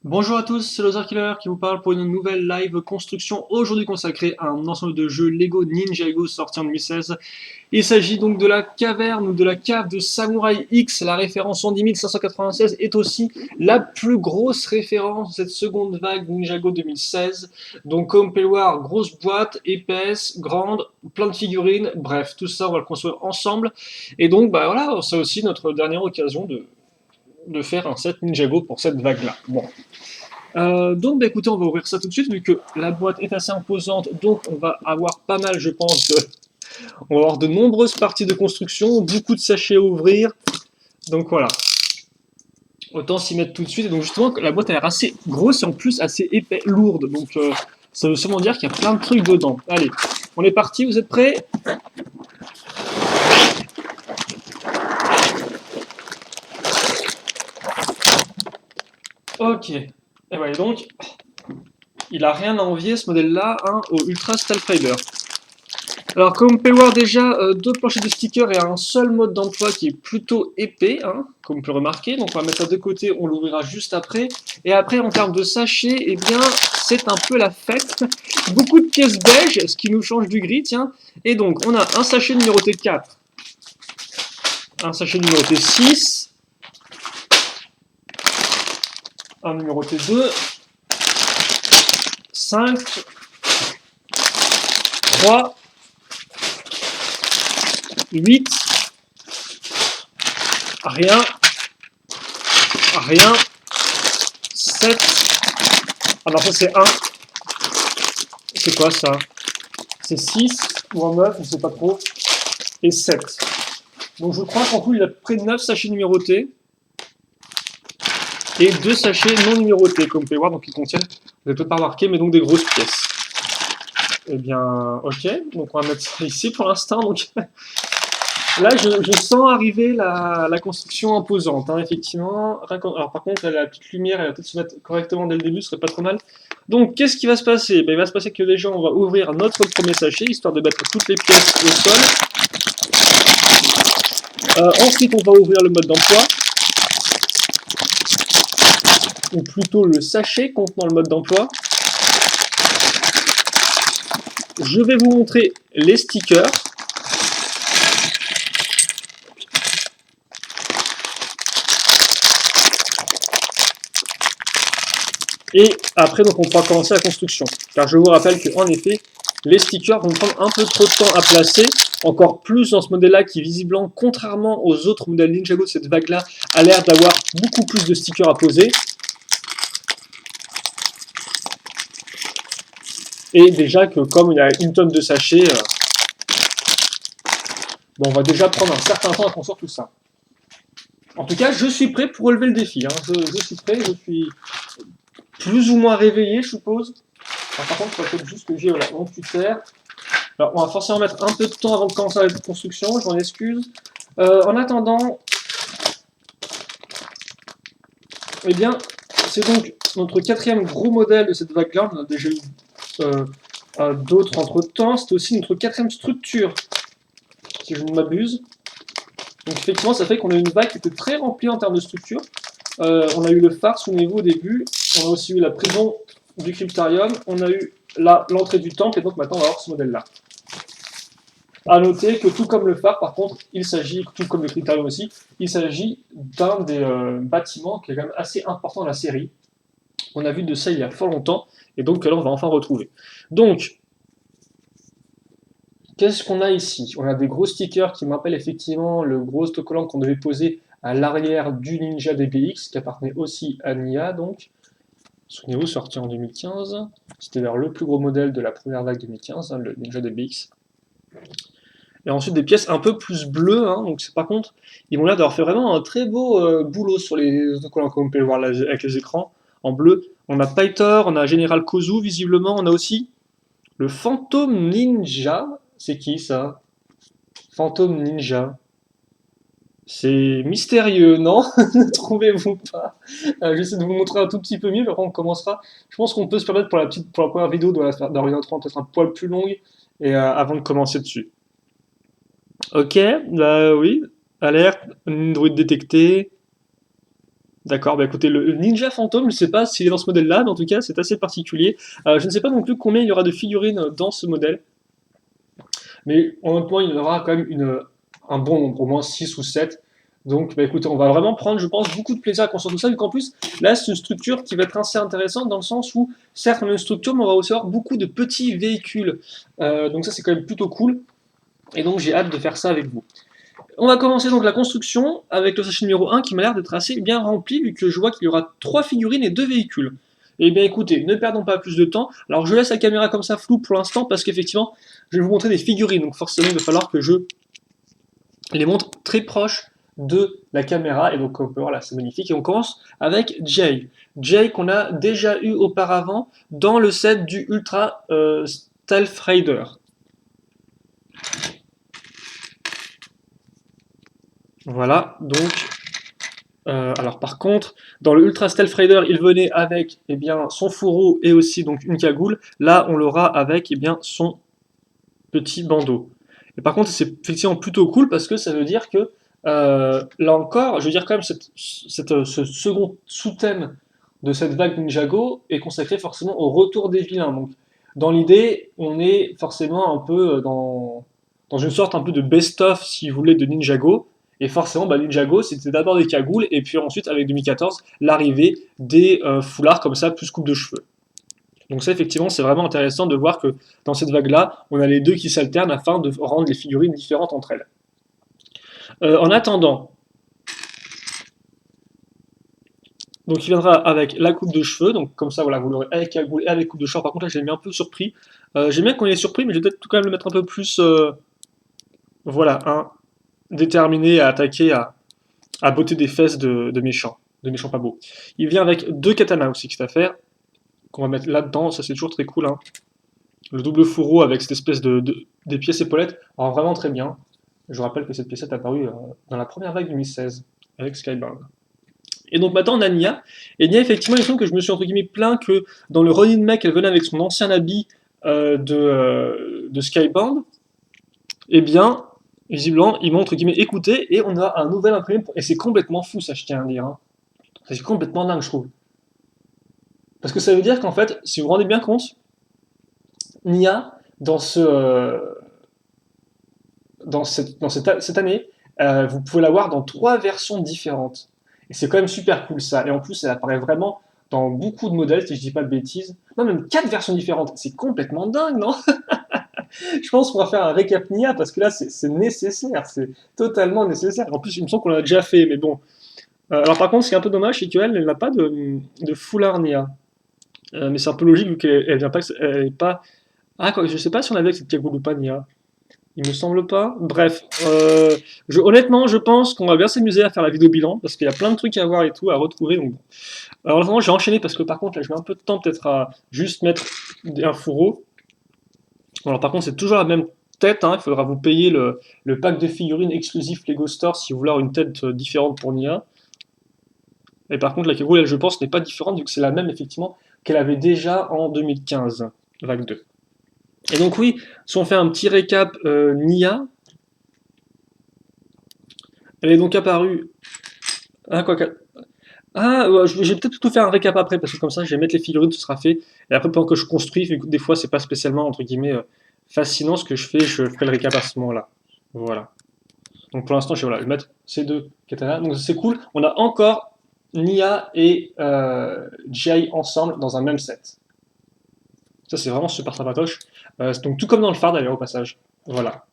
Bonjour à tous, c'est Lothar Killer qui vous parle pour une nouvelle live construction aujourd'hui consacrée à un ensemble de jeux Lego Ninjago sorti en 2016. Il s'agit donc de la caverne ou de la cave de Samurai X. La référence en 10596 est aussi la plus grosse référence de cette seconde vague Ninjago 2016. Donc comme peut le voir, grosse boîte, épaisse, grande, plein de figurines, bref, tout ça on va le construire ensemble. Et donc bah voilà, c'est aussi notre dernière occasion de faire un set Ninjago pour cette vague-là. Bon, donc, bah, écoutez, on va ouvrir ça tout de suite, vu que la boîte est assez imposante, donc on va avoir pas mal, je pense, on va avoir de nombreuses parties de construction, beaucoup de sachets à ouvrir, donc voilà. Autant s'y mettre tout de suite, et donc justement, la boîte a l'air assez grosse et en plus assez épais, lourde, donc ça veut sûrement dire qu'il y a plein de trucs dedans. Allez, on est parti, vous êtes prêts? Ok, et voilà, donc, il a rien à envier ce modèle-là hein, au Ultra Style Fiber. Alors, comme on peut le voir déjà, deux planchers de stickers et un seul mode d'emploi qui est plutôt épais, hein, comme on peut le remarquer. Donc, on va mettre ça de côté, on l'ouvrira juste après. Et après, en termes de sachets, eh bien, c'est un peu la fête. Beaucoup de pièces beige, ce qui nous change du gris, tiens. Et donc, on a un sachet numéroté 4, un sachet numéroté 6, un numéroté 2, 5, 3, 8, rien, rien, 7. Alors ça c'est 1. C'est quoi ça? C'est 6 ou un 9, on ne sait pas trop. Et 7. Donc je crois qu'en tout, il a près de 9 sachets numérotés. Et 2 sachets non numérotés, comme vous pouvez voir, donc ils contiennent, vous n'avez peut-être pas remarqué, mais donc des grosses pièces. Eh bien, ok, donc on va mettre ça ici pour l'instant. Donc là, je sens arriver la construction imposante, hein, effectivement. Alors par contre, la petite lumière, elle va peut-être se mettre correctement dès le début, ce serait pas trop mal. Donc qu'est-ce qui va se passer? Ben, il va se passer que déjà, on va ouvrir notre premier sachet, histoire de mettre toutes les pièces au sol. Ensuite, on va ouvrir le mode d'emploi, ou plutôt le sachet contenant le mode d'emploi. Je vais vous montrer les stickers. Et après, donc, on pourra commencer la construction. Car je vous rappelle qu'en effet, les stickers vont prendre un peu trop de temps à placer, encore plus dans ce modèle-là qui, visiblement, contrairement aux autres modèles Ninjago de cette vague-là, a l'air d'avoir beaucoup plus de stickers à poser. Et déjà que comme il y a une tonne de sachets, bon, on va déjà prendre un certain temps à construire tout ça. En tout cas, je suis prêt pour relever le défi. Hein. Je suis prêt, je suis plus ou moins réveillé, je suppose. Alors, par contre, il faut juste que j'ai mon cutter. Alors, on va forcément mettre un peu de temps avant de commencer la construction, je m'en excuse. En attendant, eh bien, c'est donc notre quatrième gros modèle de cette vague-là. On en a déjà eu d'autres entre temps. C'était aussi notre quatrième structure, si je ne m'abuse. Donc, effectivement, ça fait qu'on a une vague qui était très remplie en termes de structure. On a eu le phare, souvenez-vous, au début. On a aussi eu la prison du cryptarium. On a eu l'entrée du temple. Et donc, maintenant, on va avoir ce modèle-là. A noter que tout comme le phare, par contre, il s'agit, tout comme le cryptarium aussi, il s'agit d'un des bâtiments qui est quand même assez important dans la série. On a vu de ça il y a fort longtemps, et donc là on va enfin retrouver. Donc, qu'est-ce qu'on a ici? On a des gros stickers qui m'appellent effectivement le gros autocollant qu'on devait poser à l'arrière du Ninja DBX, qui appartenait aussi à Nia, donc. Souvenez-vous, sorti en 2015. C'était d'ailleurs le plus gros modèle de la première vague 2015, hein, le Ninja DBX. Et ensuite des pièces un peu plus bleues, hein, donc par contre, ils vont l'air d'avoir fait vraiment un très beau boulot sur les autocollants, comme on peut le voir là, avec les écrans en bleu. On a Pythor, on a Général Kozu, visiblement, on a aussi le Phantom Ninja. C'est qui ça? Phantom Ninja. C'est mystérieux, non? Ne trouvez-vous pas? J'essaie de vous montrer un tout petit peu mieux, après on commencera. Je pense qu'on peut se permettre pour la première vidéo d'avoir une intro peut-être un poil plus longue et avant de commencer dessus. Ok, là oui. Alerte, Android détecté. D'accord, bah écoutez, le Ninja Phantom, je sais pas s'il est dans ce modèle-là, mais en tout cas, c'est assez particulier. Je ne sais pas non plus combien il y aura de figurines dans ce modèle, mais en même temps, il y en aura quand même un bon nombre, au moins 6 ou 7. Donc, bah écoutez, on va vraiment prendre, je pense, beaucoup de plaisir à construire tout ça, vu qu'en plus, là, c'est une structure qui va être assez intéressante dans le sens où, certes, on a une structure, mais on va aussi avoir beaucoup de petits véhicules. Donc ça, c'est quand même plutôt cool. Et donc, j'ai hâte de faire ça avec vous. On va commencer donc la construction avec le sachet numéro 1 qui m'a l'air d'être assez bien rempli vu que je vois qu'il y aura 3 figurines et 2 véhicules. Eh bien écoutez, ne perdons pas plus de temps. Alors je laisse la caméra comme ça floue pour l'instant parce qu'effectivement, je vais vous montrer des figurines. Donc forcément, il va falloir que je les montre très proches de la caméra. Et donc on peut voir là, c'est magnifique. Et on commence avec Jay. Jay qu'on a déjà eu auparavant dans le set du Ultra Stealth Raider. Voilà, donc alors par contre, dans le Ultra Stealth Raider, il venait avec eh bien, son fourreau et aussi donc une cagoule. Là, on l'aura avec eh bien, son petit bandeau. Et par contre, c'est effectivement plutôt cool parce que ça veut dire que là encore, je veux dire quand même ce second sous-thème de cette vague Ninjago est consacré forcément au retour des vilains. Donc, dans l'idée, on est forcément un peu dans une sorte un peu de best-of, si vous voulez, de Ninjago. Et forcément, bah, Ninjago, c'était d'abord des cagoules, et puis ensuite, avec 2014, l'arrivée des foulards comme ça, plus coupe de cheveux. Donc ça, effectivement, c'est vraiment intéressant de voir que dans cette vague-là, on a les deux qui s'alternent afin de rendre les figurines différentes entre elles. En attendant, donc il viendra avec la coupe de cheveux, donc comme ça, voilà, vous l'aurez avec cagoule et avec coupe de cheveux. Par contre, là, j'ai mis un peu surpris. J'aime bien qu'on est surpris, mais je vais peut-être quand même le mettre un peu plus, voilà, déterminé à attaquer, à botter des fesses de méchants pas beaux. Il vient avec deux katanas aussi, cette affaire, qu'on va mettre là-dedans, ça c'est toujours très cool, hein. Le double fourreau avec cette espèce des pièces épaulettes, alors vraiment très bien. Je vous rappelle que cette pièce est apparue dans la première vague 2016 avec Skybound. Et donc maintenant on a Nia. Et Nia, effectivement, il me semble que je me suis entre guillemets plaint que dans le running mech, elle venait avec son ancien habit de Skybound. Eh bien, visiblement, ils m'ont entre guillemets écouté et on a un nouvel imprimé. Et c'est complètement fou, ça, je tiens à dire, hein. C'est complètement dingue, je trouve. Parce que ça veut dire qu'en fait, si vous vous rendez bien compte, Nia, cette année, vous pouvez l'avoir dans 3 versions différentes. Et c'est quand même super cool ça. Et en plus, elle apparaît vraiment dans beaucoup de modèles, si je dis pas de bêtises. Non, même 4 versions différentes. C'est complètement dingue, non? Je pense qu'on va faire un récap Nia parce que là, c'est nécessaire. C'est totalement nécessaire. En plus, il me semble qu'on l'a déjà fait, mais bon. Alors par contre, ce qui est un peu dommage, c'est qu'elle n'a pas de foulard Nia. Mais c'est un peu logique vu qu'elle vient pas, elle est pas. Ah, quoi, je sais pas si on avait cette cagoule ou pas Nia. Il me semble pas. Bref, honnêtement, je pense qu'on va bien s'amuser à faire la vidéo bilan parce qu'il y a plein de trucs à voir et tout, à retrouver. Donc bon. Alors, vraiment, j'ai enchaîné parce que par contre, là, je mets un peu de temps peut-être à juste mettre un fourreau. Alors, par contre, c'est toujours la même tête, hein. Il faudra vous payer le pack de figurines exclusif Lego Store si vous voulez avoir une tête différente pour Nia. Et par contre, la cagoule, elle, je pense, n'est pas différente vu que c'est la même, effectivement, qu'elle avait déjà en 2015, vague 2. Et donc oui, si on fait un petit récap Nia, elle est donc apparue. Ah, quoi que. Ah, ouais, je vais peut-être tout faire un récap après, parce que comme ça, je vais mettre les figurines, ce sera fait. Et après, pendant que je construis, vu que des fois, c'est pas spécialement, entre guillemets, fascinant ce que je fais, je ferai le récap à ce moment-là. Voilà. Donc pour l'instant, je vais mettre ces deux katanas. Donc c'est cool. On a encore Nia et Jay ensemble dans un même set. Ça, c'est vraiment super sympatoche. Donc tout comme dans le phare d'ailleurs, au passage. Voilà.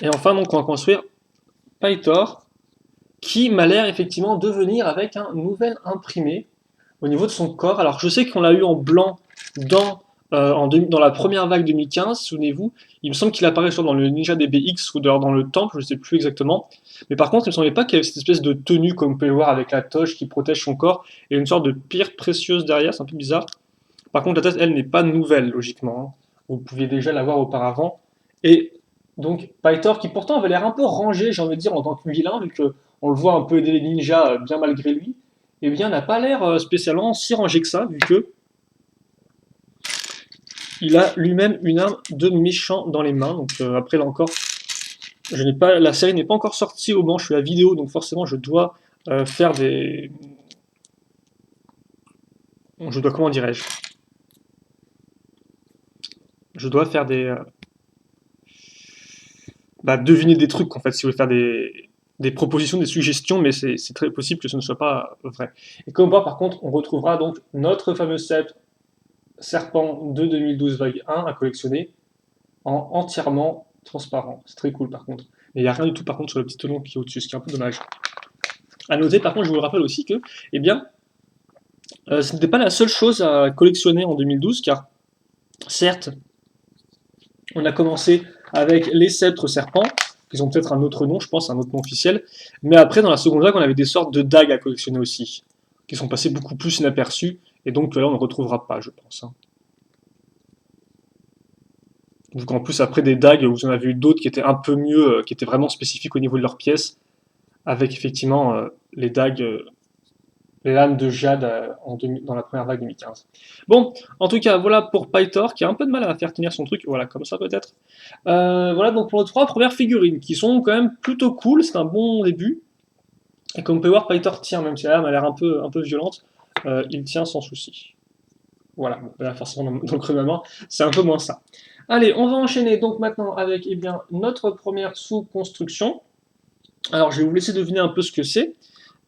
Et enfin, donc, on va construire Pythor, qui m'a l'air effectivement de venir avec un nouvel imprimé au niveau de son corps. Alors, je sais qu'on l'a eu en blanc dans la première vague 2015, souvenez-vous. Il me semble qu'il apparaît soit dans le Ninja DBX ou dans le Temple, je ne sais plus exactement. Mais par contre, il ne me semblait pas qu'il y avait cette espèce de tenue, comme vous pouvez le voir, avec la toche qui protège son corps et une sorte de pierre précieuse derrière, c'est un peu bizarre. Par contre, la tête, elle, n'est pas nouvelle, logiquement, hein. Vous pouviez déjà la voir auparavant. Et donc, Pythor, qui pourtant avait l'air un peu rangé, j'ai envie de dire, en tant que vilain, vu qu'on le voit un peu aider les ninjas bien malgré lui, eh bien, n'a pas l'air spécialement si rangé que ça, vu que il a lui-même une arme de méchant dans les mains. Donc, après, là encore, Je n'ai pas, la série n'est pas encore sortie au moment où je fais la vidéo, donc forcément je dois faire des... Je dois, comment dirais-je? Je dois faire des... bah, deviner des trucs, en fait, si vous voulez faire des propositions, des suggestions, mais c'est très possible que ce ne soit pas vrai. Et comme voir, par contre, on retrouvera donc notre fameux sceptre serpent de 2012 vague 1 à collectionner en entièrement transparent. C'est très cool, par contre. Mais il n'y a rien du tout, par contre, sur le petit telon qui est au-dessus, ce qui est un peu dommage. À noter, par contre, je vous le rappelle aussi que, eh bien, ce n'était pas la seule chose à collectionner en 2012, car certes, on a commencé avec les sceptres serpents, qui ont peut-être un autre nom, je pense, un autre nom officiel, mais après, dans la seconde vague, on avait des sortes de dagues à collectionner aussi, qui sont passées beaucoup plus inaperçues, et donc là, on ne retrouvera pas, je pense. Hein. Donc en plus, après des dagues, vous en avez eu d'autres qui étaient un peu mieux, qui étaient vraiment spécifiques au niveau de leurs pièces, avec effectivement les dagues les lames de jade dans la première vague 2015. Bon, en tout cas, voilà pour Pythor, qui a un peu de mal à faire tenir son truc, voilà, comme ça peut-être. Voilà donc pour nos 3 premières figurines, qui sont quand même plutôt cool, c'est un bon début. Et comme on peut voir, Pythor tient, même si la lame a l'air un peu violente, il tient sans souci. Voilà, bon, là forcément dans le creux de ma main, c'est un peu moins ça. Allez, on va enchaîner donc maintenant avec eh bien, notre première sous-construction. Alors je vais vous laisser deviner un peu ce que c'est.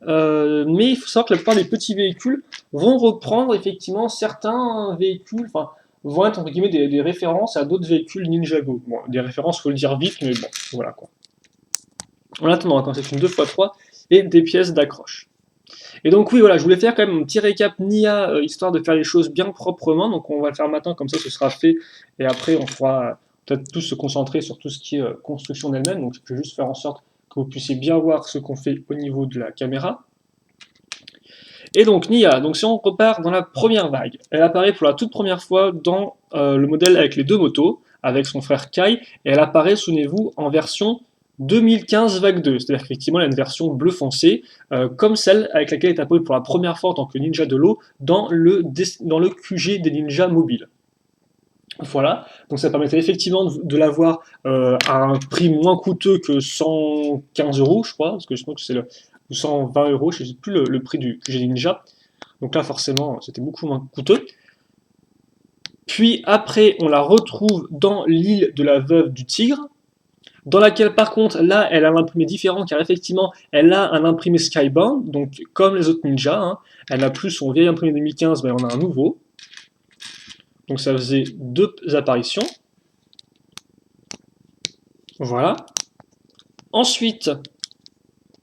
Mais il faut savoir que la plupart des petits véhicules vont reprendre effectivement certains véhicules, enfin, vont être entre guillemets des références à d'autres véhicules Ninjago. Bon, des références, faut le dire vite, mais bon, voilà quoi. En attendant, quand c'est une 2x3 et des pièces d'accroche. Et donc oui, voilà, je voulais faire quand même un petit récap NIA, histoire de faire les choses bien proprement. Donc on va le faire maintenant, comme ça ce sera fait, et après on pourra peut-être tous se concentrer sur tout ce qui est construction d'elle-même. Donc je vais juste faire en sorte que vous puissiez bien voir ce qu'on fait au niveau de la caméra. Et donc Nia, donc si on repart dans la première vague, elle apparaît pour la toute première fois dans le modèle avec les 2 motos, avec son frère Kai, et elle apparaît, souvenez-vous, en version 2015 vague 2, c'est-à-dire qu'effectivement elle a une version bleu foncé, comme celle avec laquelle elle est apparue pour la première fois en tant que ninja de l'eau dans le QG des ninjas mobiles. Voilà, donc ça permettait effectivement de l'avoir à un prix moins coûteux que 115 euros, je crois, parce que je pense que c'est le 120 euros, je ne sais plus le prix du QG Ninja. Donc là, forcément, c'était beaucoup moins coûteux. Puis après, on la retrouve dans l'île de la Veuve du Tigre, dans laquelle par contre, là, elle a un imprimé différent, car effectivement, elle a un imprimé Skybound, donc comme les autres ninjas, hein, elle n'a plus son vieil imprimé 2015, mais on a un nouveau. Donc ça faisait 2 apparitions. Voilà. Ensuite,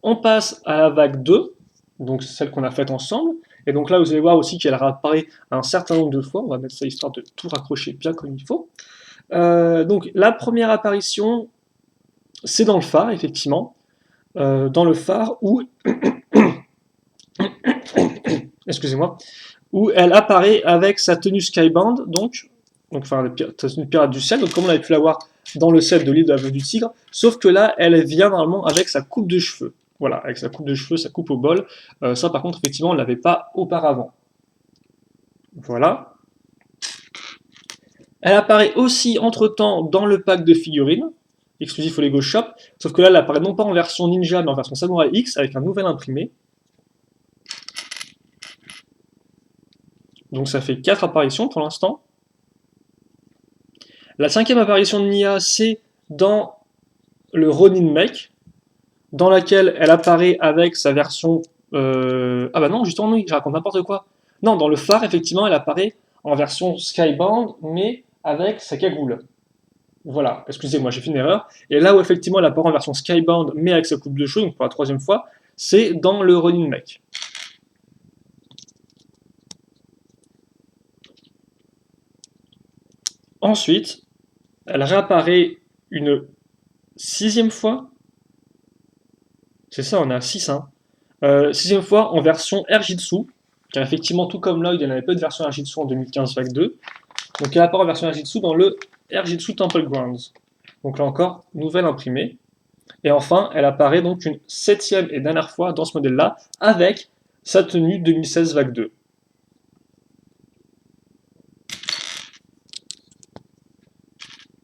on passe à la vague 2, donc celle qu'on a faite ensemble. Et donc là, vous allez voir aussi qu'elle réapparaît un certain nombre de fois. On va mettre ça histoire de tout raccrocher bien comme il faut. Donc la première apparition, c'est dans le phare, effectivement. Dans le phare où... Excusez-moi. Où elle apparaît avec sa tenue Skybound, donc enfin, la tenue pirate du ciel, donc comme on avait pu la voir dans le set de l'île de la Veuve du Tigre, sauf que là, elle vient normalement avec sa coupe de cheveux. Voilà, avec sa coupe de cheveux, sa coupe au bol. Ça, par contre, effectivement, on ne l'avait pas auparavant. Voilà. Elle apparaît aussi, entre-temps, dans le pack de figurines, exclusif au Lego Shop, sauf que là, elle apparaît non pas en version Ninja, mais en version Samurai X, avec un nouvel imprimé. Donc ça fait 4 apparitions pour l'instant. La 5e apparition de Nia, c'est dans le Ronin Mech, dans laquelle elle apparaît avec sa version... Ah bah non, justement, oui, je raconte n'importe quoi. Non, dans le phare, effectivement, elle apparaît en version Skybound, mais avec sa cagoule. Voilà, excusez-moi, j'ai fait une erreur. Et là où effectivement elle apparaît en version Skybound, mais avec sa coupe de cheveux, donc pour la 3e fois, c'est dans le Ronin Mech. Ensuite, elle réapparaît une 6e fois. C'est ça, on a 6, hein. 6e fois en version Erjitsu, car effectivement, tout comme Lloyd, elle n'avait pas de version Erjitsu en 2015 vague 2. Donc elle apparaît en version Erjitsu dans le Erjitsu Temple Grounds. Donc là encore, nouvelle imprimée. Et enfin, elle apparaît donc une 7e et dernière fois dans ce modèle-là, avec sa tenue 2016 vague 2.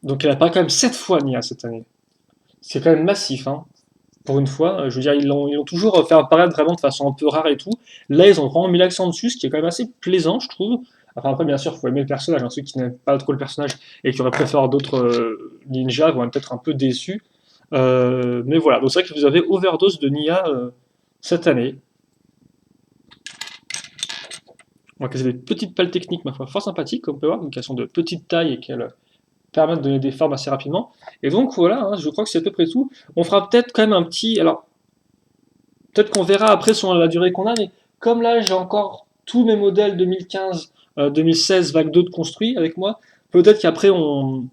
Donc elle apparaît quand même 7 fois Nia cette année. c'est quand même massif, hein. Pour une fois, je veux dire, ils l'ont toujours fait apparaître vraiment de façon un peu rare et tout. Là, ils ont vraiment mis l'accent dessus, ce qui est quand même assez plaisant, je trouve. Enfin, après, bien sûr, il faut aimer le personnage, hein. Ceux qui n'aiment pas trop le personnage et qui auraient préféré d'autres ninjas vont être peut-être un peu déçus. Mais voilà, donc c'est vrai que vous avez Overdose de Nia cette année. Donc, c'est des petites pales techniques, ma foi, fort sympathiques, comme on peut voir, donc elles sont de petite taille et qu'elles permettent de donner des formes assez rapidement. Et donc voilà, hein, je crois que c'est à peu près tout. On fera peut-être quand même un petit. Alors, peut-être qu'on verra après sur la durée qu'on a, mais comme là j'ai encore tous mes modèles 2015, 2016, vague 2 de construits avec moi, peut-être qu'après on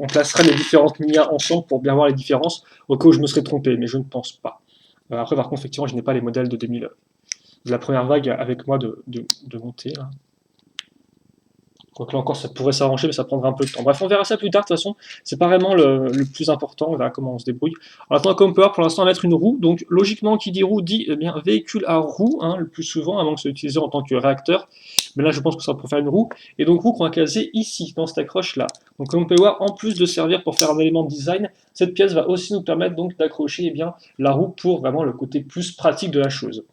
placera les différentes Mia ensemble pour bien voir les différences, au cas où je me serais trompé, mais je ne pense pas. Après, par contre, effectivement, je n'ai pas les modèles de 2000, de la première vague avec moi de montée. Là. Quoique là encore, ça pourrait s'arranger, mais ça prendra un peu de temps. Bref, on verra ça plus tard, de toute façon. C'est pas vraiment le plus important, on verra comment on se débrouille. En attendant, comme on peut voir, pour l'instant, on va mettre une roue. Donc, logiquement, qui dit roue dit eh bien, véhicule à roue, hein, le plus souvent, avant que ce soit utilisé en tant que réacteur. Mais là, je pense que ça va pour faire une roue. Et donc, roue qu'on va caser ici, dans cette accroche-là. Donc, comme on peut voir, en plus de servir pour faire un élément de design, cette pièce va aussi nous permettre donc d'accrocher eh bien, la roue pour vraiment le côté plus pratique de la chose.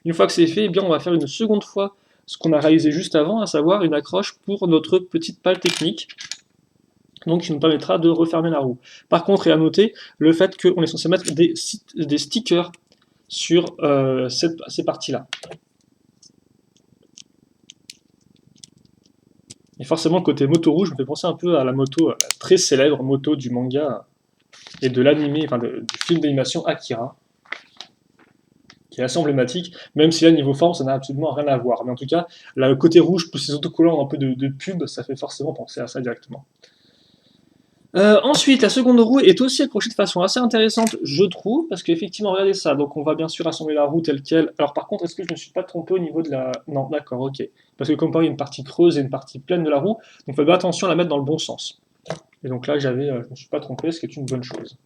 Une fois que c'est fait, eh bien, on va faire une seconde fois ce qu'on a réalisé juste avant, à savoir une accroche pour notre petite pale technique, donc qui nous permettra de refermer la roue. Par contre, il est à noter le fait qu'on est censé mettre des stickers sur ces parties-là. Et forcément, côté moto rouge, me fait penser un peu à la moto, la très célèbre moto du manga et de l'animé, enfin du film d'animation Akira, qui est assez emblématique, même si là, niveau forme, ça n'a absolument rien à voir. Mais en tout cas, le côté rouge plus ces autocollants un peu de pub, ça fait forcément penser à ça directement. Ensuite, la seconde roue est aussi accrochée de façon assez intéressante, je trouve, parce qu'effectivement, regardez ça. Donc, on va bien sûr assembler la roue telle quelle. Alors, par contre, est-ce que je ne me suis pas trompé au niveau de la. Non, d'accord, ok. Parce que, comme par il y a une partie creuse et une partie pleine de la roue, donc il faut bien attention à la mettre dans le bon sens. Et donc là, je ne me suis pas trompé, ce qui est une bonne chose.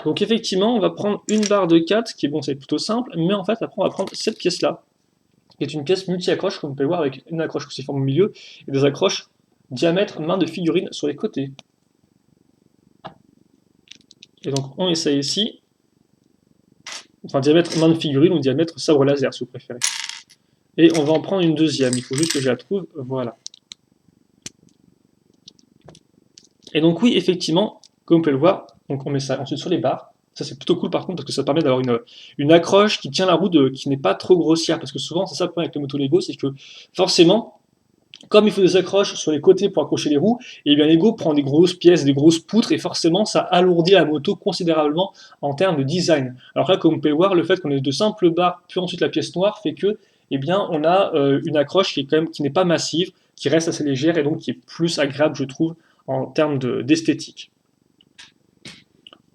Donc, effectivement, on va prendre une barre de 4, qui est bon, c'est plutôt simple, mais en fait, après, on va prendre cette pièce-là, qui est une pièce multi-accroche, comme vous pouvez voir, avec une accroche cruciforme au milieu et des accroches diamètre main de figurine sur les côtés. Et donc on essaye ici, enfin diamètre main de figurine ou diamètre sabre laser si vous préférez. Et on va en prendre une deuxième, il faut juste que je la trouve, voilà. Et donc oui, effectivement, comme vous pouvez le voir, donc on met ça ensuite sur les barres. Ça c'est plutôt cool par contre parce que ça permet d'avoir une accroche qui tient la roue qui n'est pas trop grossière. Parce que souvent c'est ça le problème avec le moto Lego, c'est que forcément, comme il faut des accroches sur les côtés pour accrocher les roues, et bien Lego prend des grosses pièces, des grosses poutres, et forcément ça alourdit la moto considérablement en termes de design. Alors là, comme vous pouvez voir, le fait qu'on ait de simples barres, puis ensuite la pièce noire, fait que, eh bien, on a une accroche qui est quand même qui n'est pas massive, qui reste assez légère et donc qui est plus agréable, je trouve, en termes d'esthétique.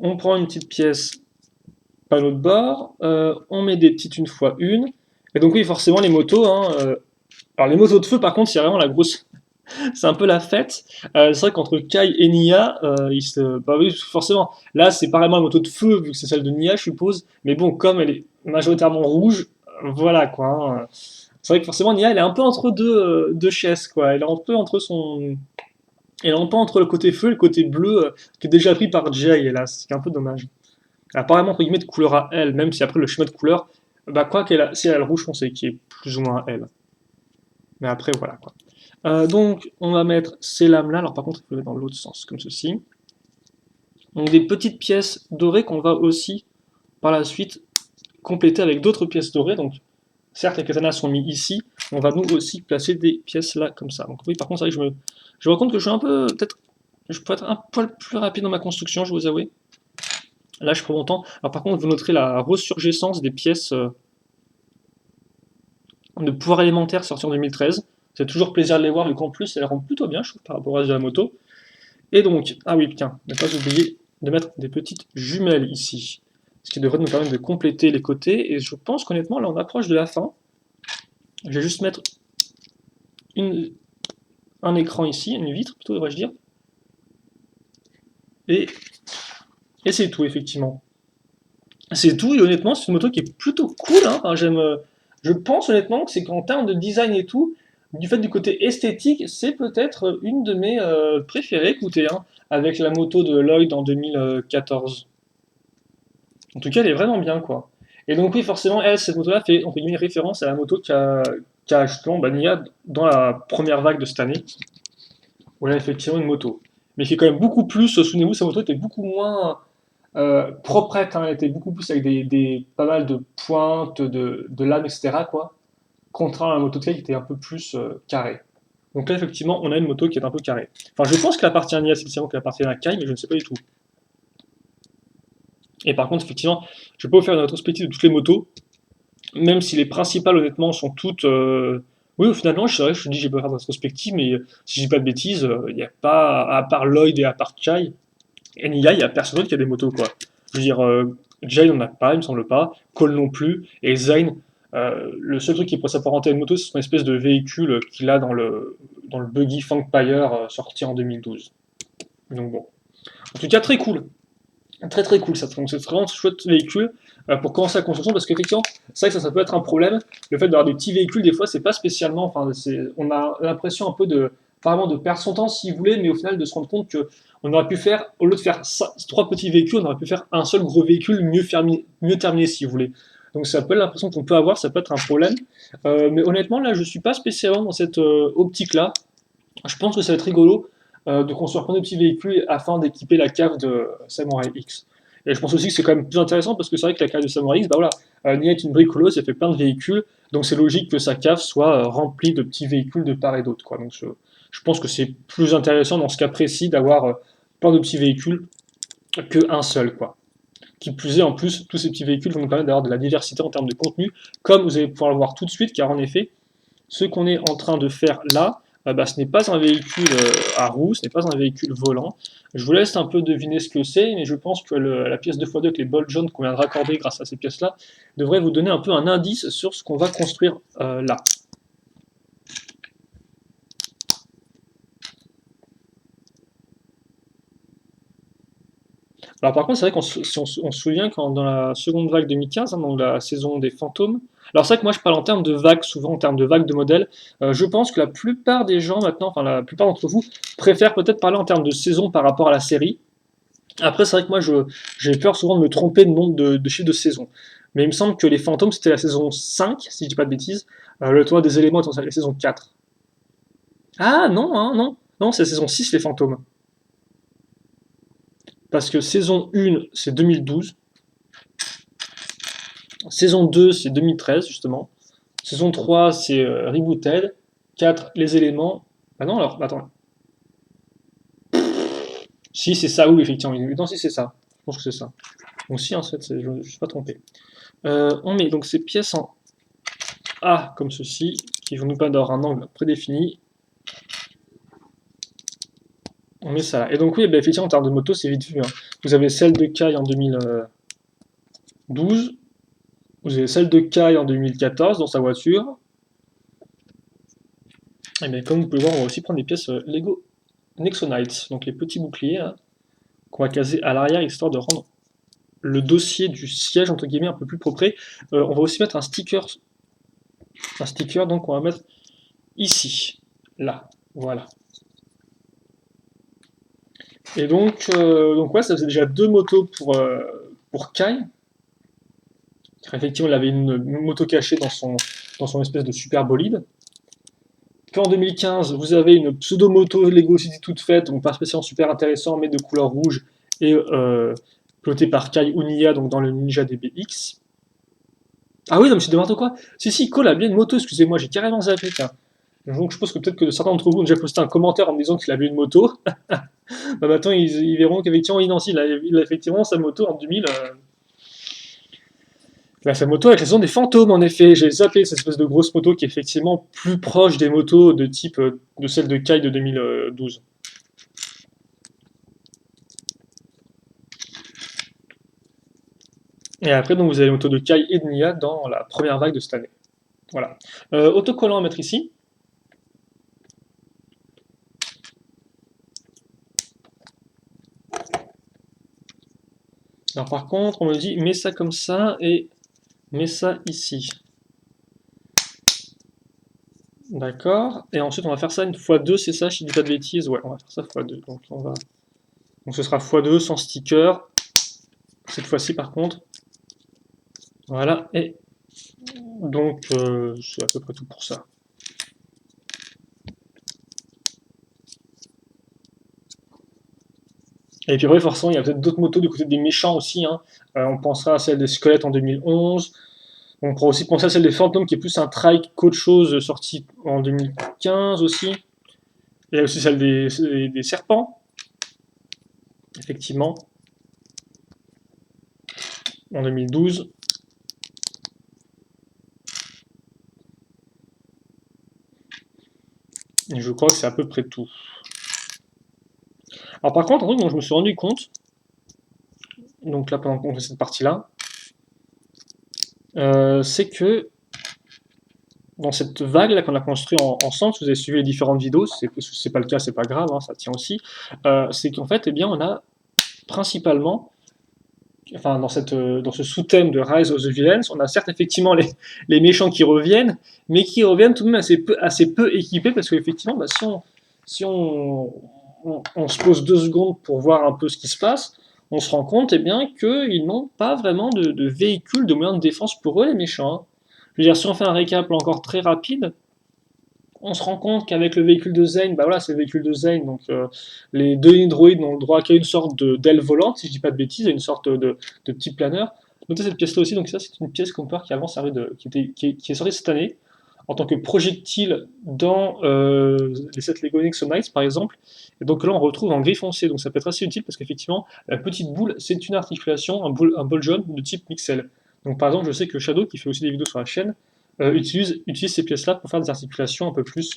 On prend une petite pièce panneau de bord, on met des petites une fois une, et donc oui, forcément les motos, hein, alors les motos de feu par contre, c'est vraiment la grosse, c'est un peu la fête. C'est vrai qu'entre Kai et Nia, bah oui, forcément, là c'est pas vraiment la moto de feu vu que c'est celle de Nia, je suppose. Mais bon, comme elle est majoritairement rouge, voilà quoi, hein. C'est vrai que forcément Nia, elle est un peu entre deux chaises quoi. Elle est un peu entre elle est un peu entre le côté feu et le côté bleu qui est déjà pris par Jay, hélas, c'est un peu dommage. Elle a pas vraiment entre guillemets de couleur à elle, même si après le schéma de couleur, bah quoi qu'elle a, c'est elle rouge foncé qui est plus ou moins à elle. Mais après voilà quoi. Donc, on va mettre ces lames-là. Alors, par contre, il faut les mettre dans l'autre sens, comme ceci. Donc, des petites pièces dorées qu'on va aussi, par la suite, compléter avec d'autres pièces dorées. Donc, certes, les katanas sont mis ici. On va nous aussi placer des pièces là, comme ça. Donc, oui, par contre, c'est vrai que je me rends compte que je suis un peu, peut-être, je peux être un poil plus rapide dans ma construction, je vous avoue. Là, je prends mon temps. Alors, par contre, vous noterez la resurgescence des pièces de pouvoir élémentaire sorties en 2013. C'est toujours plaisir de les voir, vu qu'en plus, elles rendent plutôt bien, je trouve, par rapport au reste de la moto. Et donc, ah oui, tiens, ne pas oublier de mettre des petites jumelles ici, ce qui devrait nous permettre de compléter les côtés, et je pense qu'honnêtement, là on approche de la fin. Je vais juste mettre un écran ici, une vitre plutôt devrais-je dire, et, et c'est tout effectivement. C'est tout, et honnêtement c'est une moto qui est plutôt cool, hein. Enfin, je pense honnêtement que c'est qu'en termes de design et tout, Du fait du côté esthétique, c'est peut-être une de mes préférées, écoutez, hein, avec la moto de Lloyd en 2014. En tout cas, elle est vraiment bien, quoi. Et donc oui, forcément, elle, cette moto-là fait entre guillemets référence à la moto qu'a justement Nia dans la première vague de cette année, où elle a effectivement une moto. Mais qui est quand même beaucoup plus, souvenez-vous, sa moto était beaucoup moins proprette, hein, elle était beaucoup plus avec pas mal de pointes, de lames, etc., quoi. Contrairement à la moto de Kai qui était un peu plus carrée. Donc là, effectivement, on a une moto qui est un peu carrée. Enfin, je pense qu'elle appartient à Nia, effectivement, qu'elle appartient à Kai, mais je ne sais pas du tout. Et par contre, effectivement, je ne vais pas vous faire une rétrospective de toutes les motos, même si les principales, honnêtement, sont toutes. Oui, finalement, c'est vrai, je te dis, j'ai pas faire de rétrospective, mais si je dis pas de bêtises, il n'y a pas, à part Lloyd et à part Kai, et Nia, il n'y a personne d'autre qui a des motos, quoi. Je veux dire, Jay n'en a pas, il me semble pas, Cole non plus, et Zayn, le seul truc qui pourrait s'apparenter à une moto, c'est son espèce de véhicule qu'il a dans le buggy Funkpire sorti en 2012. Donc bon. En tout cas, très cool. Très très cool, ça. Donc c'est vraiment un chouette véhicule pour commencer la construction parce qu'effectivement, c'est vrai que ça peut être un problème. Le fait d'avoir des petits véhicules, des fois, c'est pas spécialement. Enfin, on a l'impression un peu de, apparemment, de perdre son temps si vous voulez, mais au final, de se rendre compte que on aurait pu faire, au lieu de faire trois petits véhicules, on aurait pu faire un seul gros véhicule mieux terminé si vous voulez. Donc ça peut être l'impression qu'on peut avoir, ça peut être un problème. Mais honnêtement, là, je suis pas spécialement dans cette optique-là. Je pense que ça va être rigolo de construire plein de petits véhicules afin d'équiper la cave de Samurai X. Et je pense aussi que c'est quand même plus intéressant parce que c'est vrai que la cave de Samurai X, bah voilà, Nia est une bricoleuse, elle fait plein de véhicules, donc c'est logique que sa cave soit remplie de petits véhicules de part et d'autre, quoi. Donc je pense que c'est plus intéressant dans ce cas précis d'avoir plein de petits véhicules qu'un seul, quoi. Qui plus est, en plus, tous ces petits véhicules vont nous permettre d'avoir de la diversité en termes de contenu, comme vous allez pouvoir le voir tout de suite, car en effet, ce qu'on est en train de faire là, bah, ce n'est pas un véhicule à roues, ce n'est pas un véhicule volant. Je vous laisse un peu deviner ce que c'est, mais je pense que la pièce 2x2 avec les bols jaunes qu'on vient de raccorder grâce à ces pièces-là devrait vous donner un peu un indice sur ce qu'on va construire là. Alors par contre, c'est vrai si on se souvient quand dans la seconde vague 2015, hein, dans la saison des fantômes, alors c'est vrai que moi je parle en termes de vagues, souvent en termes de vagues de modèles, je pense que la plupart des gens maintenant, enfin la plupart d'entre vous, préfèrent peut-être parler en termes de saison par rapport à la série. Après c'est vrai que moi j'ai peur souvent de me tromper de nombre de chiffres de saison. Mais il me semble que les fantômes c'était la saison 5, si je dis pas de bêtises, le tournoi des éléments était la saison 4. Ah non, hein, non, non, c'est la saison 6 les fantômes. Parce que saison 1 c'est 2012, saison 2, c'est 2013, justement. Saison 3, c'est Rebooted. 4, Les éléments. Ah non, alors, attends. Si, c'est ça, oui, effectivement. Non, si, c'est ça. Je pense que c'est ça. Donc, si, en fait, je ne suis pas trompé. On met donc ces pièces en A, comme ceci, qui vont nous permettre d'avoir un angle prédéfini. On met ça là. Et donc, oui, bah, effectivement, en termes de moto, c'est vite vu, hein. Vous avez celle de Kai en 2012. Vous avez celle de Kai en 2014 dans sa voiture. Et bien, comme vous pouvez voir, on va aussi prendre des pièces Lego Nexonites, donc les petits boucliers hein, qu'on va caser à l'arrière histoire de rendre le dossier du siège entre guillemets un peu plus propre. On va aussi mettre un sticker donc on va mettre ici, là, voilà. Et donc ouais, ça faisait déjà deux motos pour Kai. Car effectivement, il avait une moto cachée dans son espèce de super bolide. Qu'en 2015, vous avez une pseudo-moto Lego City toute faite, donc pas spécialement super intéressant, mais de couleur rouge et pilotée par Kai Uniya, donc dans le Ninja DBX. Ah oui, non, mais c'est n'importe quoi. Si, Cole a bien une moto, excusez-moi, j'ai carrément zappé, tiens. Donc je pense que peut-être que certains d'entre vous ont déjà posté un commentaire en me disant qu'il avait une moto. Bah maintenant, ils verront qu'effectivement, non, si, il a effectivement sa moto en 2000. Il a sa moto avec la saison des fantômes, en effet. J'ai zappé cette espèce de grosse moto qui est effectivement plus proche des motos de type de celle de Kai de 2012. Et après, donc, vous avez les motos de Kai et de Nia dans la première vague de cette année. Voilà. Autocollant à mettre ici. Alors par contre, on me dit, mets ça comme ça et mets ça ici. D'accord. Et ensuite, on va faire ça une fois 2, c'est ça, si je dis pas de bêtises. Ouais, on va faire ça fois 2. Donc ce sera fois 2 sans sticker. Cette fois-ci, par contre. Voilà. Et donc, c'est à peu près tout pour ça. Et puis après, forcément, il y a peut-être d'autres motos du côté des méchants aussi, hein. On pensera à celle des squelettes en 2011. On pourra aussi penser à celle des fantômes, qui est plus un trike qu'autre chose, sorti en 2015 aussi. Il y a aussi celle des serpents, effectivement, en 2012. Et je crois que c'est à peu près tout. Alors par contre, un truc dont je me suis rendu compte, donc là pendant qu'on fait cette partie-là, c'est que dans cette vague là qu'on a construit ensemble, si vous avez suivi les différentes vidéos, c'est pas le cas, c'est pas grave, hein, ça tient aussi, c'est qu'en fait, eh bien, on a principalement, enfin dans ce sous-thème de Rise of the Villains, on a certes effectivement les méchants qui reviennent, mais qui reviennent tout de même assez peu équipés, parce qu'effectivement, bah, si on se pose 2 secondes pour voir un peu ce qui se passe, on se rend compte eh bien, qu'ils n'ont pas vraiment de véhicules, de moyens de défense pour eux, les méchants, hein. Je veux dire, si on fait un récap encore très rapide, on se rend compte qu'avec le véhicule de Zane, bah voilà, c'est le véhicule de Zane, donc les 2 androïdes n'ont le droit qu'à une sorte d'aile volante, si je dis pas de bêtises, à une sorte de petit planeur. Notez cette pièce-là aussi, donc ça c'est une pièce qu'on peut voir qui avant servait qui est sortie cette année, en tant que projectile dans les 7 Lego Nexo Knights par exemple. Et donc là on retrouve en gris foncé, donc ça peut être assez utile parce qu'effectivement la petite boule c'est une articulation, un ball jaune de type Mixel. Donc par exemple je sais que Shadow qui fait aussi des vidéos sur la chaîne utilise ces pièces-là pour faire des articulations un peu plus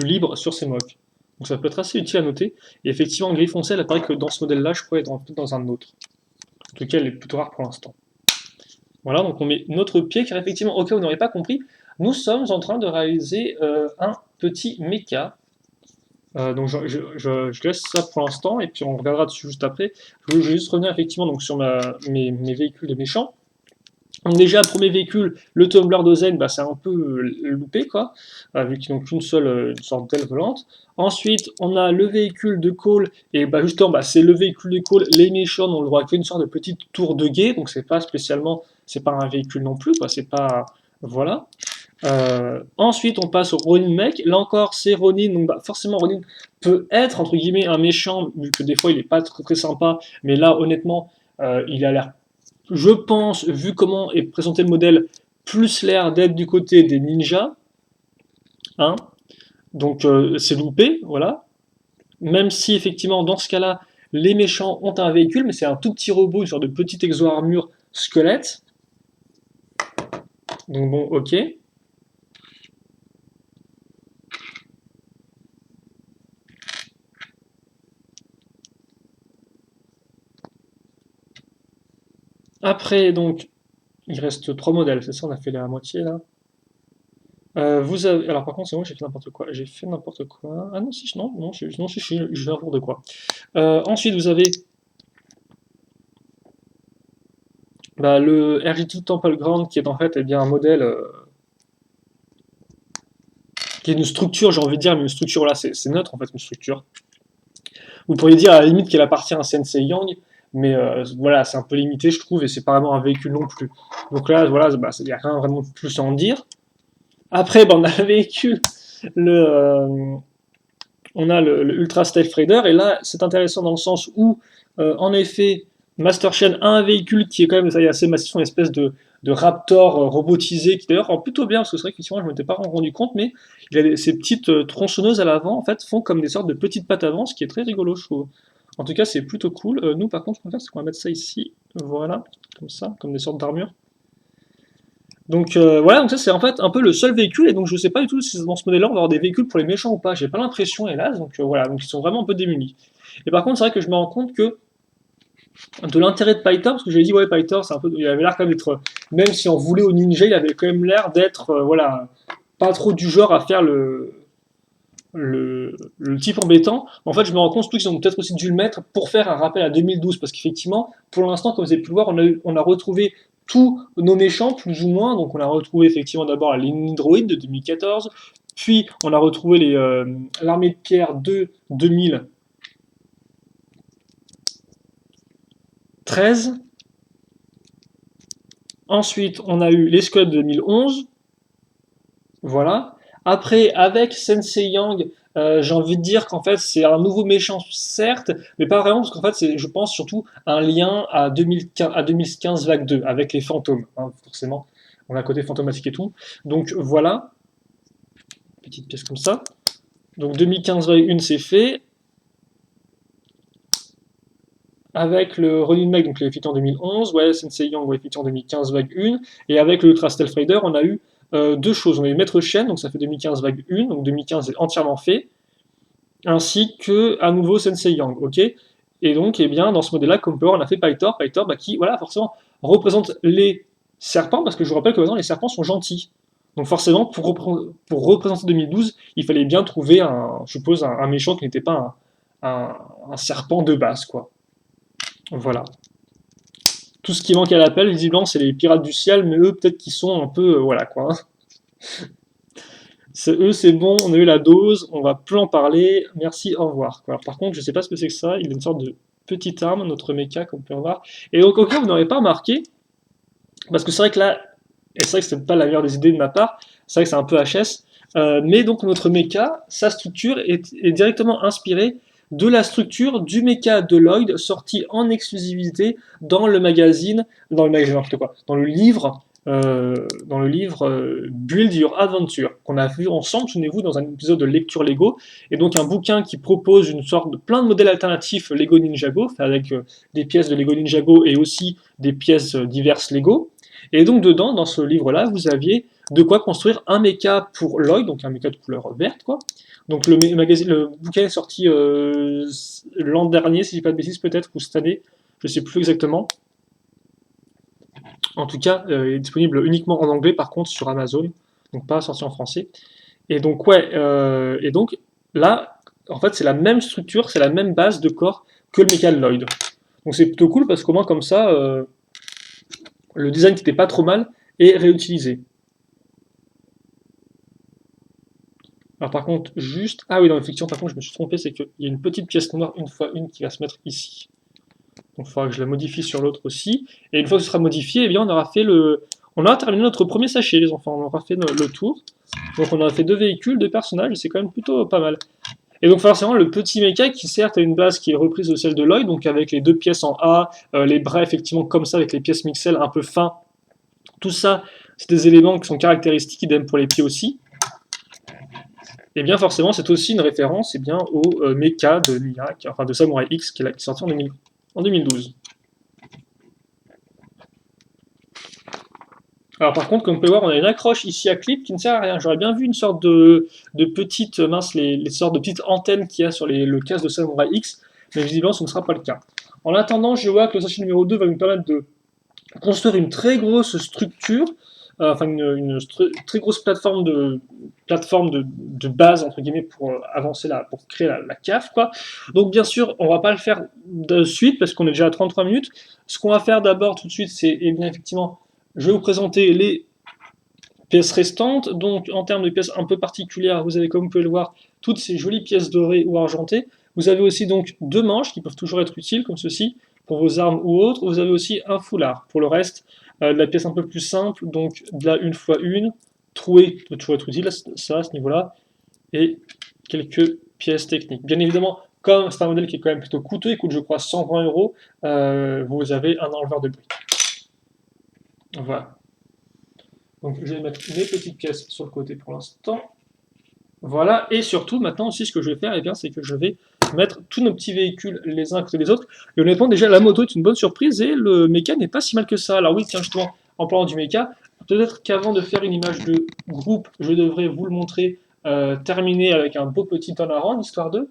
libres sur ses mocks. Donc ça peut être assez utile à noter. Et effectivement, gris foncé, elle apparaît que dans ce modèle-là, je pourrais être dans un autre. En tout cas, elle est plutôt rare pour l'instant. Voilà, donc on met notre pied, car effectivement, au cas où vous n'aurez pas compris, nous sommes en train de réaliser un petit mecha. Donc je laisse ça pour l'instant, et puis on regardera dessus juste après. Je vais juste revenir effectivement donc, sur mes véhicules de méchants. Donc déjà, premier véhicule, le tumbler de Zen, bah, c'est un peu loupé, quoi, vu qu'ils n'ont qu'une seule une sorte d'aile volante. Ensuite, on a le véhicule de Cole, et bah, justement, bah, c'est le véhicule de Cole, les méchants n'ont le droit qu'à une sorte de petite tour de guet, donc c'est pas spécialement, c'est pas un véhicule non plus, quoi, c'est pas, voilà. Ensuite, on passe au Ronin Mech, là encore, c'est Ronin, donc bah, forcément, Ronin peut être, entre guillemets, un méchant, vu que des fois, il est pas très, très sympa, mais là, honnêtement, il a l'air, je pense, vu comment est présenté le modèle, plus l'air d'être du côté des ninjas. Hein. Donc c'est loupé, voilà. Même si effectivement, dans ce cas-là, les méchants ont un véhicule, mais c'est un tout petit robot, une sorte de petit exo-armure squelette. Donc bon, ok. Après, donc, il reste 3 modèles, c'est ça, on a fait la moitié là. Vous avez... Alors par contre, c'est moi, j'ai fait n'importe quoi. J'ai fait n'importe quoi. Ah non, si, non, non, non, si, je vais n'importe quoi. Ensuite, vous avez bah, le RG2 Temple Ground, qui est en fait eh bien, un modèle qui est une structure, j'ai envie de dire, mais une structure là, c'est neutre en fait, une structure. Vous pourriez dire à la limite qu'elle appartient à Sensei Yang, mais voilà, c'est un peu limité, je trouve, et c'est pas vraiment un véhicule non plus. Donc là, voilà, bah, il n'y a rien vraiment de plus à en dire. Après, bah, on a le véhicule, on a le Ultra Stealth Raider, et là, c'est intéressant dans le sens où, en effet, Master Chief a un véhicule qui est quand même ça, assez massif, une espèce de Raptor robotisé, qui d'ailleurs rend plutôt bien, parce que c'est vrai que je ne m'étais pas rendu compte, mais ces petites tronçonneuses à l'avant, en fait, font comme des sortes de petites pattes avant, ce qui est très rigolo, je trouve. En tout cas, c'est plutôt cool. Nous, par contre, ce qu'on va faire, c'est qu'on va mettre ça ici, voilà, comme ça, comme des sortes d'armures. Donc voilà, donc ça c'est en fait un peu le seul véhicule, et donc je sais pas du tout si dans ce modèle-là on va avoir des véhicules pour les méchants ou pas, j'ai pas l'impression hélas, donc voilà, donc ils sont vraiment un peu démunis. Et par contre c'est vrai que je me rends compte que de l'intérêt de Python, parce que j'ai dit ouais Python c'est un peu, il avait l'air quand même d'être, même si on voulait au ninja, il avait quand même l'air d'être, voilà, pas trop du genre à faire le type embêtant. En fait je me rends compte surtout qu'ils ont peut-être aussi dû le mettre pour faire un rappel à 2012, parce qu'effectivement, pour l'instant, comme vous avez pu le voir, on a retrouvé tous nos méchants, plus ou moins. Donc on a retrouvé effectivement d'abord la ligne Droid de 2014, puis on a retrouvé l'armée de pierre de 2013. Ensuite, on a eu les squads de 2011. Voilà. Après, avec Sensei Yang, j'ai envie de dire qu'en fait, c'est un nouveau méchant, certes, mais pas vraiment, parce qu'en fait, c'est, je pense, surtout un lien à 2015 vague 2, avec les fantômes, hein, forcément. On a un côté fantomatique et tout. Donc voilà, petite pièce comme ça. Donc 2015 vague 1, c'est fait. Avec le Running Mag, donc l'effectif en 2011, ouais, Sensei Yang, ouais, effectif en 2015 vague 1. Et avec le Ultra Stealth Raider, on a eu deux choses. On a eu Maître Shen, donc ça fait 2015 vague 1, donc 2015 est entièrement fait, ainsi que à nouveau Sensei Yang, ok. Et donc, eh bien, dans ce modèle-là, comme on peut voir, on a fait Pytor, bah, qui, voilà, forcément, représente les serpents, parce que je vous rappelle que maintenant, les serpents sont gentils. Donc forcément, pour représenter 2012, il fallait bien trouver, je suppose, un méchant qui n'était pas un serpent de base, quoi. Voilà. Tout ce qui manque à l'appel, visiblement, c'est les pirates du ciel, mais eux, peut-être qu'ils sont un peu, voilà, quoi. Eux, c'est bon, on a eu la dose, on va plus en parler, merci, au revoir. Alors, par contre, je sais pas ce que c'est que ça, il a une sorte de petite arme, notre mecha, comme on peut voir. Et donc, au cas où vous n'aurez pas remarqué, parce que c'est vrai que là, et c'est vrai que c'était pas la meilleure des idées de ma part, c'est vrai que c'est un peu HS, mais donc notre mecha, sa structure est directement inspirée de la structure du mecha de Lloyd, sorti en exclusivité dans le magazine, n'importe quoi, dans le livre Build Your Adventure, qu'on a vu ensemble, souvenez-vous, dans un épisode de lecture Lego, et donc un bouquin qui propose une sorte de plein de modèles alternatifs Lego Ninjago, avec des pièces de Lego Ninjago et aussi des pièces diverses Lego. Et donc dedans, dans ce livre-là, vous aviez de quoi construire un mecha pour Lloyd, donc un mecha de couleur verte, quoi. Donc le bouquin est sorti l'an dernier, si je dis pas de bêtises, peut-être, ou cette année, je sais plus exactement. En tout cas, il est disponible uniquement en anglais, par contre, sur Amazon, donc pas sorti en français. Et donc, ouais, et donc là, en fait, c'est la même structure, c'est la même base de corps que le mecha de Lloyd. Donc c'est plutôt cool parce qu'au moins, comme ça, le design qui n'était pas trop mal est réutilisé. Alors par contre, juste... Ah oui, non, effectivement, par contre, je me suis trompé, c'est qu'il y a une petite pièce noire, une fois une, qui va se mettre ici. Donc il faudra que je la modifie sur l'autre aussi. Et une fois que ce sera modifié, eh bien, on aura fait on aura terminé notre premier sachet, les enfants. On aura fait le tour. Donc on aura fait deux véhicules, deux personnages, et c'est quand même plutôt pas mal. Et donc forcément, le petit mecha qui certes a une base qui est reprise de celle de Lloyd, donc avec les deux pièces en A, les bras effectivement comme ça, avec les pièces Mixel un peu fins. Tout ça, c'est des éléments qui sont caractéristiques, idem pour les pieds aussi. Et bien forcément, c'est aussi une référence au mecha de Nia, enfin de Samurai X, qui est sorti en 2012. Alors par contre, comme vous pouvez voir, on a une accroche ici à clip qui ne sert à rien. J'aurais bien vu une sorte de petite, les sortes de petites antennes qu'il y a sur le casque de Samurai X, mais visiblement ce ne sera pas le cas. En attendant, je vois que le sachet numéro 2 va nous permettre de construire une très grosse structure, enfin très grosse plateforme de base entre guillemets pour avancer pour créer la cave, quoi. Donc bien sûr, on va pas le faire de suite parce qu'on est déjà à 33 minutes. Ce qu'on va faire d'abord tout de suite, c'est bien effectivement, je vais vous présenter les pièces restantes. Donc en termes de pièces un peu particulières, vous avez, comme vous pouvez le voir, toutes ces jolies pièces dorées ou argentées. Vous avez aussi donc deux manches qui peuvent toujours être utiles comme ceci pour vos armes ou autres. Vous avez aussi un foulard. Pour le reste, de la pièce un peu plus simple, donc de la 1x1, trouée peut toujours être utile, ça à ce niveau-là, et quelques pièces techniques. Bien évidemment, comme c'est un modèle qui est quand même plutôt coûteux, il coûte je crois 120 €, vous avez un enleveur de bruit. Voilà. Donc je vais mettre mes petites pièces sur le côté pour l'instant. Voilà, et surtout maintenant aussi ce que je vais faire, eh bien, c'est que je vais mettre tous nos petits véhicules les uns à côté des autres. Et honnêtement, déjà la moto est une bonne surprise et le méca n'est pas si mal que ça. Alors oui, tiens, justement, en parlant du méca, peut-être qu'avant de faire une image de groupe, je devrais vous le montrer terminé avec un beau petit turnaround, histoire de.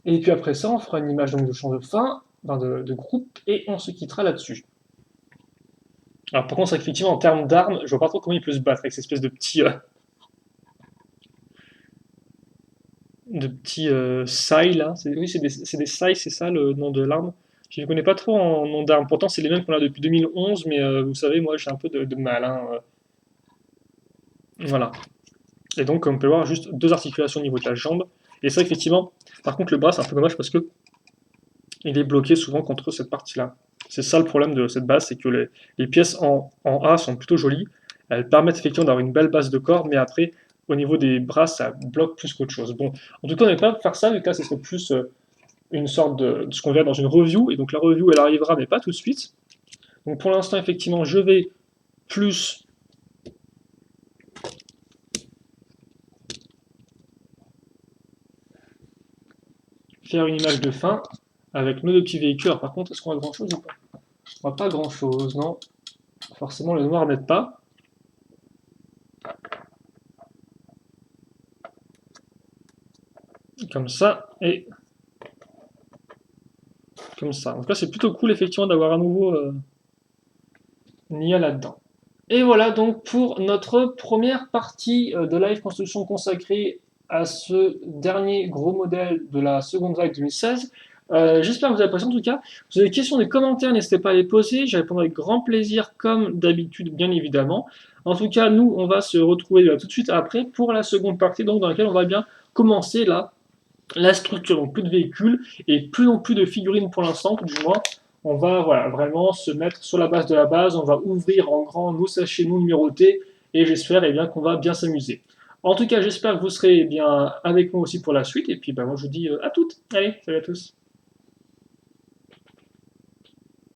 Et puis après ça, on fera une image donc, de champ de fin, enfin, de groupe, et on se quittera là-dessus. Alors par contre, effectivement, en termes d'armes, je vois pas trop comment il peut se battre avec cette espèce de petits sails là. Oui, c'est des sails, c'est ça le nom de l'arme. Je ne connais pas trop en nom d'armes. Pourtant, c'est les mêmes qu'on a depuis 2011, mais vous savez, moi, j'ai un peu de mal, hein, voilà. Et donc, on peut voir juste deux articulations au niveau de la jambe. Et ça, effectivement, par contre, le bras, c'est un peu dommage parce que il est bloqué souvent contre cette partie-là. C'est ça le problème de cette base, c'est que les pièces en A sont plutôt jolies. Elles permettent effectivement d'avoir une belle base de corps, mais après, au niveau des bras, ça bloque plus qu'autre chose. Bon, en tout cas, on n'est pas faire ça, vu que là, ce serait plus une sorte de ce qu'on verra dans une review. Et donc, la review, elle arrivera, mais pas tout de suite. Donc, pour l'instant, effectivement, je vais plus faire une image de fin avec nos deux petits véhicules. Alors, par contre, est-ce qu'on a grand chose ou pas? On voit pas grand chose, non. Forcément, le noir n'aide pas. Comme ça, et comme ça. En tout cas, c'est plutôt cool, effectivement, d'avoir à nouveau Nia là-dedans. Et voilà donc pour notre première partie de live construction consacrée à ce dernier gros modèle de la seconde vague 2016. J'espère que vous avez apprécié en tout cas. Si vous avez des questions, des commentaires, n'hésitez pas à les poser. Je répondrai avec grand plaisir comme d'habitude, bien évidemment. En tout cas, nous, on va se retrouver tout de suite après pour la seconde partie, donc dans laquelle on va bien commencer là la structure, donc plus de véhicules et plus non plus de figurines pour l'instant, tout du moins. On va voilà, vraiment se mettre sur la base de la base, on va ouvrir en grand nos sachets non numérotés et j'espère bien qu'on va bien s'amuser. En tout cas, j'espère que vous serez bien avec moi aussi pour la suite et puis moi je vous dis à toutes. Allez, salut à tous.